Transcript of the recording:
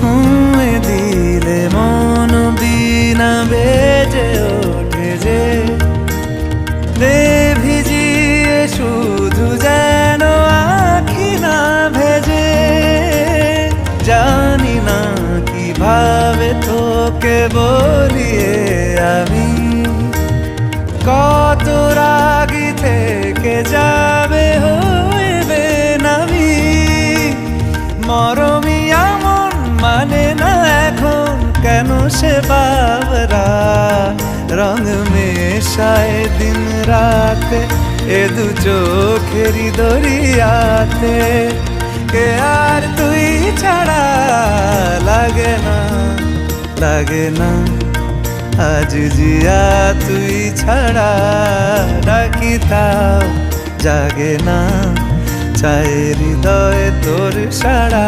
ছুঁয়ে দিলে মন বিনা বেজে ওঠে যে দে ভিজিয়ে শুধু যেন আখি না ভেজে। জানি না কিভাবে তোকে বলিয়ে আমি কত রাগি থেকে যাবে হইবে নামি। মরমি এমন মানে না এখন কেন সে বাবরা রং মেশায় দিন রাতে এ দু চোখেরই দরিয়াতে। কে আর তুই ছাড়া লাগে না লাগে না আজ জিয়া তুই ছাড়া ডাকি তাও জাগে না চায় হৃদয় তোর সাড়া।